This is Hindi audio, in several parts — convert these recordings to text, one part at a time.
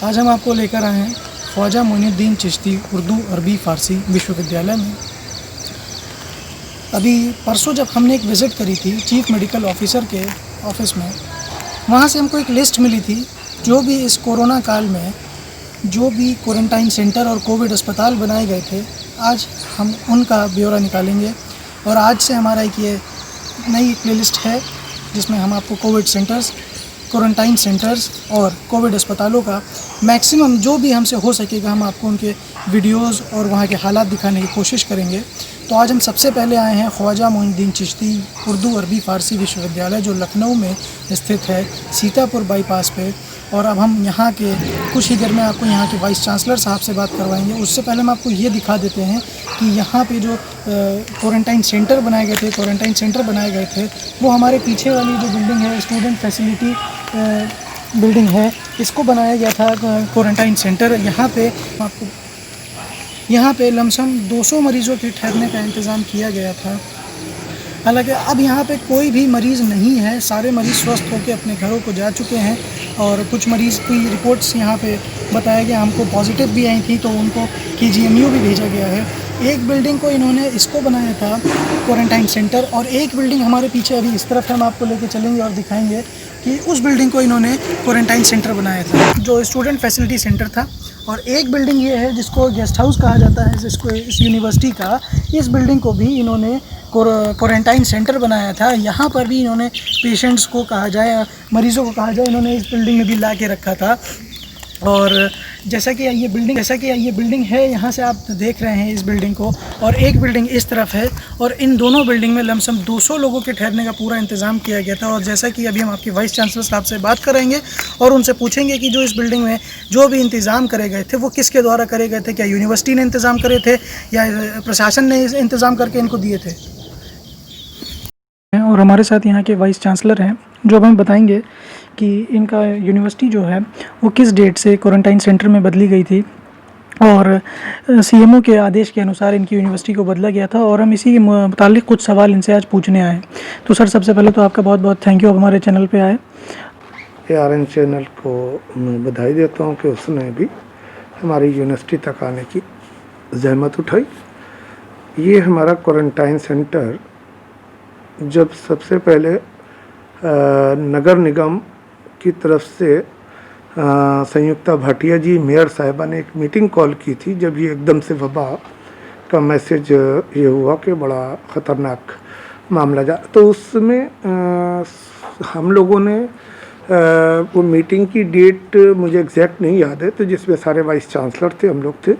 आज हम आपको लेकर आए हैं ख्वाजा मोइनुद्दीन चिश्ती उर्दू अरबी फ़ारसी विश्वविद्यालय में। अभी परसों जब हमने एक विज़िट करी थी चीफ मेडिकल ऑफिसर के ऑफिस में, वहाँ से हमको एक लिस्ट मिली थी जो भी इस कोरोना काल में जो भी क्वारंटाइन सेंटर और कोविड अस्पताल बनाए गए थे, आज हम उनका ब्यौरा निकालेंगे। और आज से हमारा एक ये नई प्लेलिस्ट है जिसमें हम आपको कोविड सेंटर्स, क्वारंटाइन सेंटर्स और कोविड अस्पतालों का मैक्सिमम जो भी हमसे हो सकेगा हम आपको उनके वीडियोस और वहाँ के हालात दिखाने की कोशिश करेंगे। तो आज हम सबसे पहले आए हैं ख्वाजा मोइनुद्दीन चिश्ती उर्दू अरबी फ़ारसी विश्वविद्यालय जो लखनऊ में स्थित है, सीतापुर बाईपास पे। और अब हम यहाँ के कुछ ही देर में आपको यहाँ के वाइस चांसलर साहब से बात करवाएंगे। उससे पहले हम आपको ये दिखा देते हैं कि यहाँ पे जो क्वारंटाइन सेंटर बनाए गए थे वो हमारे पीछे वाली जो बिल्डिंग है स्टूडेंट फैसिलिटी बिल्डिंग है, इसको बनाया गया था क्वारंटाइन सेंटर। यहाँ पे लमसम 200 मरीज़ों के ठहरने का इंतज़ाम किया गया था। हालांकि अब यहाँ पे कोई भी मरीज़ नहीं है, सारे मरीज़ स्वस्थ होकर अपने घरों को जा चुके हैं। और कुछ मरीज़ की रिपोर्ट्स यहाँ पे बताया गया हमको पॉजिटिव भी आई थी, तो उनको KGMU भी भेजा गया है। एक बिल्डिंग को इन्होंने इसको बनाया था क्वारंटाइन सेंटर, और एक बिल्डिंग हमारे पीछे अभी इस तरफ हम आपको लेके चलेंगे और दिखाएंगे कि उस बिल्डिंग को इन्होंने क्वारंटाइन सेंटर बनाया था जो स्टूडेंट फैसिलिटी सेंटर था। और एक बिल्डिंग ये है जिसको गेस्ट हाउस कहा जाता है, जिसको इस यूनिवर्सिटी का, इस बिल्डिंग को भी इन्होंने क्वारंटाइन सेंटर बनाया था। यहाँ पर भी इन्होंने पेशेंट्स को कहा जाए, मरीज़ों को कहा जाए, इन्होंने इस बिल्डिंग में भी ला के रखा था। और जैसा कि ये बिल्डिंग है, यहाँ से आप देख रहे हैं इस बिल्डिंग को, और एक बिल्डिंग इस तरफ है, और इन दोनों बिल्डिंग में लमसम 200 लोगों के ठहरने का पूरा इंतज़ाम किया गया था। और जैसा कि अभी हम आपके वाइस चांसलर साहब से बात करेंगे और उनसे पूछेंगे कि जो इस बिल्डिंग में जो भी इंतज़ाम करे गए थे वो किसके द्वारा करे गए थे, क्या यूनिवर्सिटी ने इंतज़ाम करे थे या प्रशासन ने इंतज़ाम करके इनको दिए थे। और हमारे साथ यहाँ के वाइस चांसलर हैं जो अब हमें बताएंगे कि इनका यूनिवर्सिटी जो है वो किस डेट से क्वारंटाइन सेंटर में बदली गई थी, और CMO के आदेश के अनुसार इनकी यूनिवर्सिटी को बदला गया था। और हम इसी के मुतालिक कुछ सवाल इनसे आज पूछने आए। तो सर, सबसे पहले तो आपका बहुत बहुत थैंक यू, आप हमारे चैनल पे आए। ARN चैनल को मैं बधाई देता हूँ कि उसने भी हमारी यूनिवर्सिटी तक आने की जहमत उठाई। ये हमारा क्वारंटाइन सेंटर जब सबसे पहले नगर निगम की तरफ से संयुक्ता भाटिया जी मेयर साहिबा ने एक मीटिंग कॉल की थी, जब ये एकदम से वबा का मैसेज ये हुआ कि बड़ा ख़तरनाक मामला जा, तो उसमें हम लोगों ने वो मीटिंग की डेट मुझे एग्जैक्ट नहीं याद है, तो जिसमें सारे वाइस चांसलर थे, हम लोग थे।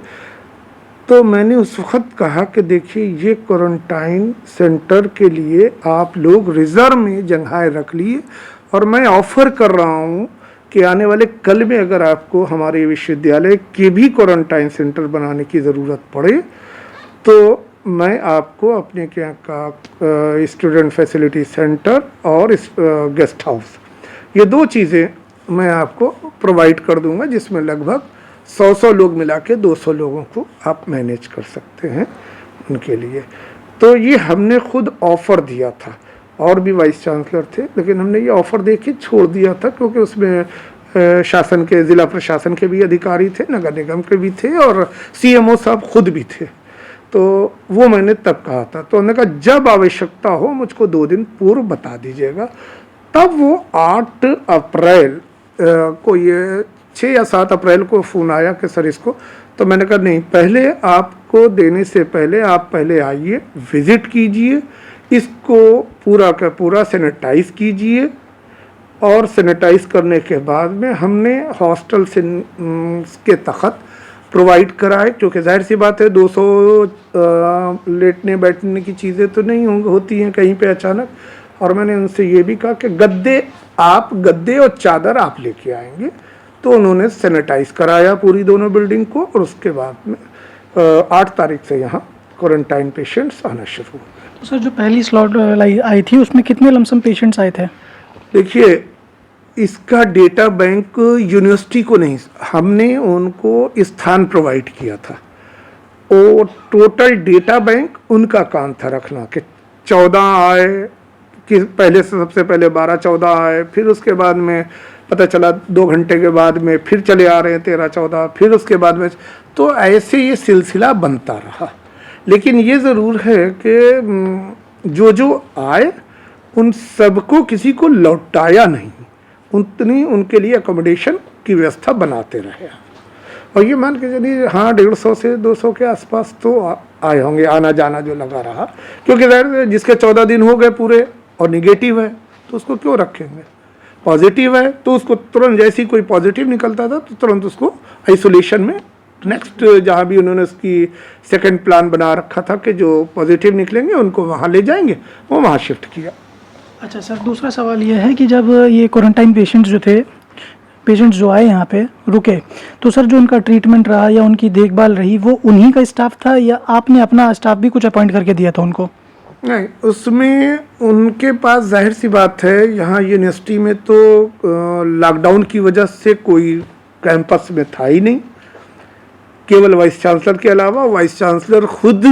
तो मैंने उस वक्त कहा कि देखिए, ये क्वारंटाइन सेंटर के लिए आप लोग रिज़र्व में जगह रख लिए, और मैं ऑफ़र कर रहा हूँ कि आने वाले कल में अगर आपको हमारे विश्वविद्यालय के भी क्वारंटाइन सेंटर बनाने की ज़रूरत पड़े तो मैं आपको अपने क्या का स्टूडेंट फैसिलिटी सेंटर और गेस्ट हाउस, ये 2 चीज़ें मैं आपको प्रोवाइड कर दूँगा, जिसमें लगभग 100 लोग मिला के 200 लोगों को आप मैनेज कर सकते हैं उनके लिए। तो ये हमने खुद ऑफ़र दिया था, और भी वाइस चांसलर थे, लेकिन हमने ये ऑफ़र दे के छोड़ दिया था क्योंकि उसमें शासन के, ज़िला प्रशासन के भी अधिकारी थे, नगर निगम के भी थे, और CMO साहब खुद भी थे। तो वो मैंने तब कहा था, तो उन्होंने कहा जब आवश्यकता हो मुझको 2 दिन पूर्व बता दीजिएगा। तब वो 8 अप्रैल को, ये 6 या 7 अप्रैल को फ़ोन आया कि सर इसको, तो मैंने कहा नहीं, पहले आपको देने से पहले आप पहले आइए, विज़िट कीजिए, इसको पूरा का पूरा सैनिटाइज़ कीजिए, और सैनिटाइज़ करने के बाद में हमने हॉस्टल से के तहत प्रोवाइड कराए, क्योंकि जाहिर सी बात है 200 लेटने बैठने की चीज़ें तो नहीं होती हैं कहीं पे अचानक। और मैंने उनसे ये भी कहा कि गद्दे और चादर आप लेके आएंगे। तो उन्होंने सैनिटाइज़ कराया पूरी दोनों बिल्डिंग को, और उसके बाद में 8 तारीख से यहाँ क्वारंटाइन पेशेंट्स आना शुरू हो गए। तो सर, जो पहली स्लॉट आई थी उसमें कितने लमसम पेशेंट्स आए थे? देखिए, इसका डेटा बैंक यूनिवर्सिटी को नहीं, हमने उनको स्थान प्रोवाइड किया था, और टोटल डेटा बैंक उनका काम था रखना कि 14 आए, कि पहले से सबसे पहले 12-14 आए, फिर उसके बाद में पता चला 2 घंटे के बाद में फिर चले आ रहे हैं 13-14, फिर उसके बाद में, तो ऐसे ये सिलसिला बनता रहा। लेकिन ये ज़रूर है कि जो जो आए उन सबको किसी को लौटाया नहीं, उतनी उनके लिए अकोमोडेशन की व्यवस्था बनाते रहे। और ये मान के चलिए हाँ 150 से 200 के आसपास तो आए होंगे, आना जाना जो लगा रहा, क्योंकि ज़ाहिर जिसके 14 दिन हो गए पूरे और निगेटिव है तो उसको क्यों रखेंगे, पॉजिटिव है तो उसको तुरंत, जैसे ही कोई पॉजिटिव निकलता था तो तुरंत उसको आइसोलेशन में, नेक्स्ट जहाँ भी उन्होंने उसकी सेकंड प्लान बना रखा था कि जो पॉजिटिव निकलेंगे उनको वहाँ ले जाएंगे, वो वहाँ शिफ्ट किया। अच्छा सर, दूसरा सवाल ये है कि जब ये क्वारंटाइन पेशेंट्स जो आए यहाँ पे रुके, तो सर जो उनका ट्रीटमेंट रहा या उनकी देखभाल रही वो उन्हीं का स्टाफ था या आपने अपना स्टाफ भी कुछ अपॉइंट करके दिया था उनको? नहीं, उसमें उनके पास जाहिर सी बात है, यहाँ यूनिवर्सिटी में तो लॉकडाउन की वजह से कोई कैंपस में था ही नहीं, केवल वाइस चांसलर के अलावा वाइस चांसलर खुद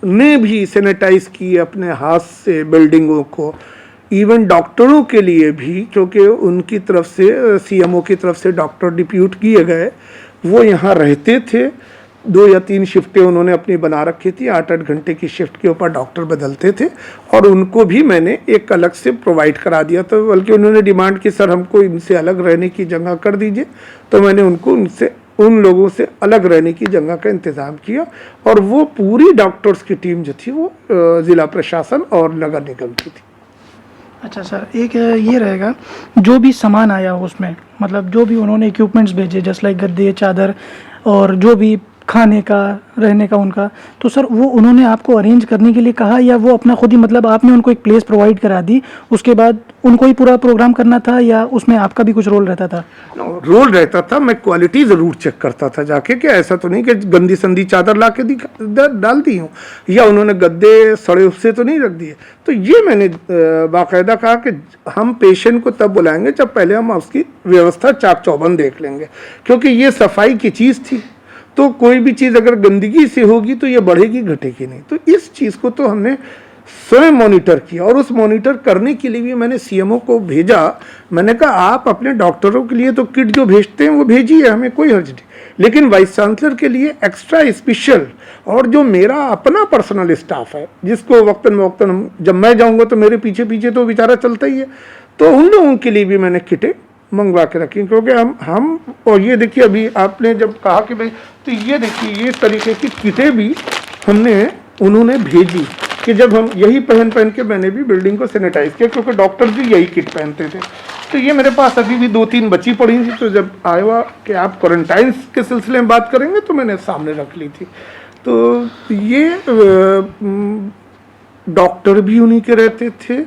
ने भी सैनिटाइज किए अपने हाथ से बिल्डिंगों को, इवन डॉक्टरों के लिए भी, क्योंकि उनकी तरफ से सीएमओ की तरफ से डॉक्टर डिप्यूट किए गए, वो यहाँ रहते थे। 2 या 3 शिफ्टें उन्होंने अपनी बना रखी थी, 8-8 घंटे की शिफ्ट के ऊपर डॉक्टर बदलते थे, और उनको भी मैंने एक अलग से प्रोवाइड करा दिया था। बल्कि उन्होंने डिमांड की सर हमको इनसे अलग रहने की जगह कर दीजिए, तो मैंने उनको उन लोगों से अलग रहने की जगह का इंतज़ाम किया। और वो पूरी डॉक्टर्स की टीम जो थी वो ज़िला प्रशासन और नगर निगम की थी। अच्छा सर, एक ये रहेगा, जो भी सामान आया उसमें, मतलब जो भी उन्होंने इक्विपमेंट्स भेजे, जस्ट लाइक गद्दे, चादर और जो भी खाने का, रहने का उनका, तो सर वो उन्होंने आपको अरेंज करने के लिए कहा या वो अपना खुद ही, मतलब आपने उनको एक प्लेस प्रोवाइड करा दी, उसके बाद उनको ही पूरा प्रोग्राम करना था या उसमें आपका भी कुछ रोल रहता था? रोल रहता था, मैं क्वालिटी ज़रूर चेक करता था जाके, कि ऐसा तो नहीं कि गंदी संदी चादर ला के डाल दी हूँ या उन्होंने गद्दे सड़े उससे तो नहीं रख दिए। तो ये मैंने बाकायदा कहा कि हम पेशेंट को तब बुलाएंगे जब पहले हम उसकी व्यवस्था चाक चौबंद देख लेंगे, क्योंकि ये सफाई की चीज़ थी। तो कोई भी चीज़ अगर गंदगी से होगी तो ये बढ़ेगी घटेगी नहीं। तो इस चीज़ को तो हमने स्वयं मॉनिटर किया, और उस मॉनिटर करने के लिए भी मैंने सीएमओ को भेजा। मैंने कहा आप अपने डॉक्टरों के लिए तो किट जो भेजते हैं वो भेजिए, हमें कोई हर्ज नहीं, लेकिन वाइस चांसलर के लिए एक्स्ट्रा स्पेशल, और जो मेरा अपना पर्सनल स्टाफ है जिसको वक्तन वक्तन जब मैं जाऊँगा तो मेरे पीछे पीछे तो बेचारा चलता ही है, तो उन लोगों के लिए भी मैंने किटें मंगवा के रखी। क्योंकि हम और ये देखिए, अभी आपने जब कहा कि भाई, तो ये देखिए ये तरीके की किटें भी उन्होंने भेजी कि जब हम यही पहन के मैंने भी बिल्डिंग को सैनिटाइज किया, क्योंकि डॉक्टर भी यही किट पहनते थे। तो ये मेरे पास अभी भी 2-3 बची पड़ी थी, तो जब आया कि आप क्वारंटाइन के सिलसिले में बात करेंगे तो मैंने सामने रख ली थी। तो ये डॉक्टर भी उन्हीं के रहते थे,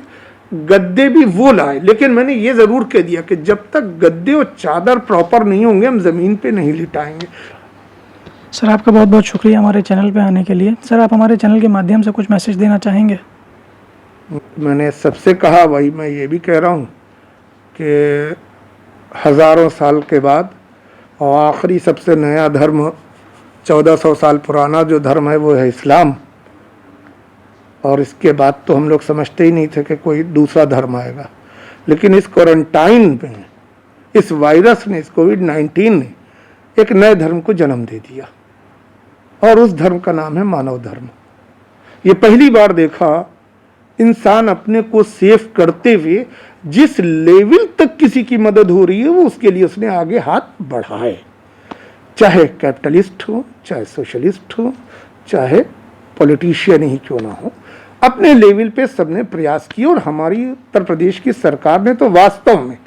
गद्दे भी वो लाए, लेकिन मैंने ये ज़रूर कह दिया कि जब तक गद्दे और चादर प्रॉपर नहीं होंगे हम ज़मीन पे नहीं लिटाएंगे। सर आपका बहुत बहुत शुक्रिया हमारे चैनल पे आने के लिए। सर आप हमारे चैनल के माध्यम से कुछ मैसेज देना चाहेंगे? मैंने सबसे कहा, वही मैं ये भी कह रहा हूँ कि हज़ारों साल के बाद और आखिरी सबसे नया धर्म 1400 साल पुराना जो धर्म है वो है इस्लाम, और इसके बाद तो हम लोग समझते ही नहीं थे कि कोई दूसरा धर्म आएगा। लेकिन इस क्वारंटाइन में इस वायरस ने, इस कोविड-19 ने एक नए धर्म को जन्म दे दिया, और उस धर्म का नाम है मानव धर्म। ये पहली बार देखा इंसान अपने को सेफ करते हुए जिस लेवल तक किसी की मदद हो रही है वो उसके लिए उसने आगे हाथ बढ़ाए, चाहे कैपिटलिस्ट हो, चाहे सोशलिस्ट हो, चाहे पॉलिटिशियन ही क्यों ना हो, अपने लेवल पे सबने प्रयास किए। और हमारी उत्तर प्रदेश की सरकार ने तो वास्तव में,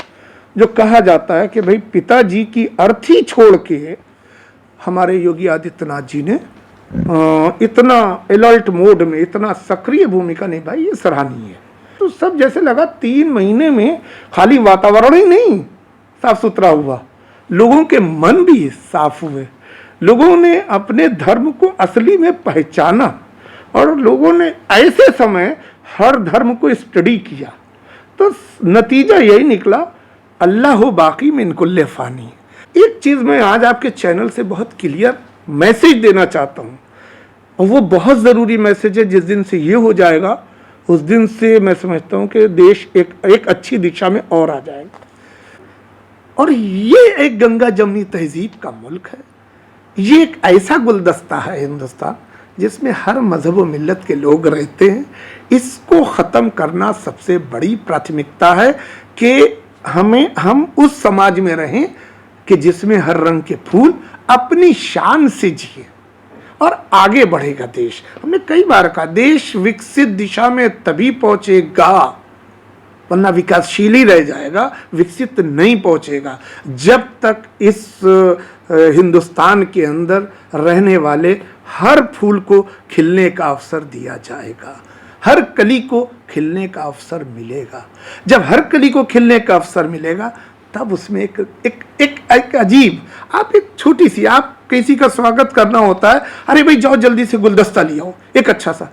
जो कहा जाता है कि भाई पिताजी की अर्थी छोड़ के हमारे योगी आदित्यनाथ जी ने इतना अलर्ट मोड में, इतना सक्रिय भूमिका निभाई, ये सराहनीय है। तो सब जैसे लगा 3 महीने में खाली वातावरण ही नहीं साफ सुथरा हुआ, लोगों के मन भी साफ हुए, लोगों ने अपने धर्म को असली में पहचाना, और लोगों ने ऐसे समय हर धर्म को स्टडी किया। तो नतीजा यही निकला, अल्लाह हो बाकी मिन कुल्ले फ़ानी। एक चीज़ मैं आज आपके चैनल से बहुत क्लियर मैसेज देना चाहता हूँ, और वो बहुत ज़रूरी मैसेज है। जिस दिन से ये हो जाएगा उस दिन से मैं समझता हूँ कि देश एक अच्छी दिशा में और आ जाएगा। और ये एक गंगा जमनी तहजीब का मुल्क है। ये एक ऐसा गुलदस्ता है हिंदुस्तान जिसमें हर मजहब व मिल्लत के लोग रहते हैं। इसको ख़त्म करना सबसे बड़ी प्राथमिकता है कि हम उस समाज में रहें कि जिसमें हर रंग के फूल अपनी शान से जिए और आगे बढ़ेगा देश। हमने कई बार कहा देश विकसित दिशा में तभी पहुंचेगा, वरना विकासशील ही रह जाएगा, विकसित नहीं पहुंचेगा जब तक इस हिंदुस्तान के अंदर रहने वाले हर फूल को खिलने का अवसर दिया जाएगा, हर कली को खिलने का अवसर मिलेगा। जब हर कली को खिलने का अवसर मिलेगा तब उसमें एक अजीब, आप एक छोटी सी, आप किसी का स्वागत करना होता है, अरे भाई जाओ जल्दी से गुलदस्ता ले आओ एक अच्छा सा,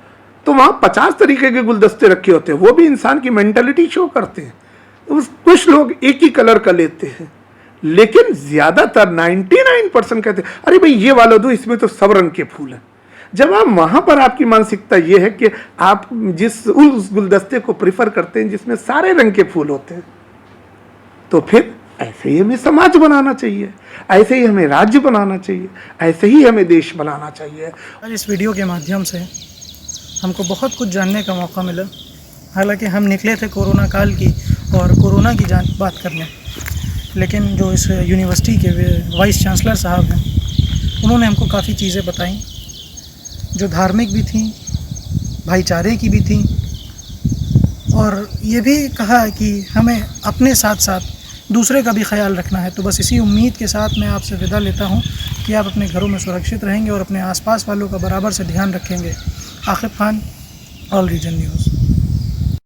तो वहाँ 50 तरीके के गुलदस्ते रखे होते हैं। वो भी इंसान की मेंटलिटी शो करते हैं। कुछ लोग एक ही कलर का लेते हैं, लेकिन ज़्यादातर 99% कहते हैं अरे भाई ये वाला दो, इसमें तो सब रंग के फूल हैं। जब आप वहाँ पर आपकी मानसिकता ये है कि आप उस गुलदस्ते को प्रिफर करते हैं जिसमें सारे रंग के फूल होते हैं, तो फिर ऐसे ही हमें समाज बनाना चाहिए, ऐसे ही हमें राज्य बनाना चाहिए, ऐसे ही हमें देश बनाना चाहिए। इस वीडियो के माध्यम से हमको बहुत कुछ जानने का मौका मिला। हालांकि हम निकले थे कोरोना काल की और कोरोना की बात करने, लेकिन जो इस यूनिवर्सिटी के वाइस चांसलर साहब हैं, उन्होंने हमको काफ़ी चीज़ें बताई जो धार्मिक भी थी, भाईचारे की भी थी, और ये भी कहा कि हमें अपने साथ साथ दूसरे का भी ख्याल रखना है। तो बस इसी उम्मीद के साथ मैं आपसे विदा लेता हूँ कि आप अपने घरों में सुरक्षित रहेंगे और अपने आसपास वालों का बराबर से ध्यान रखेंगे। Aqib Khan, All Region news.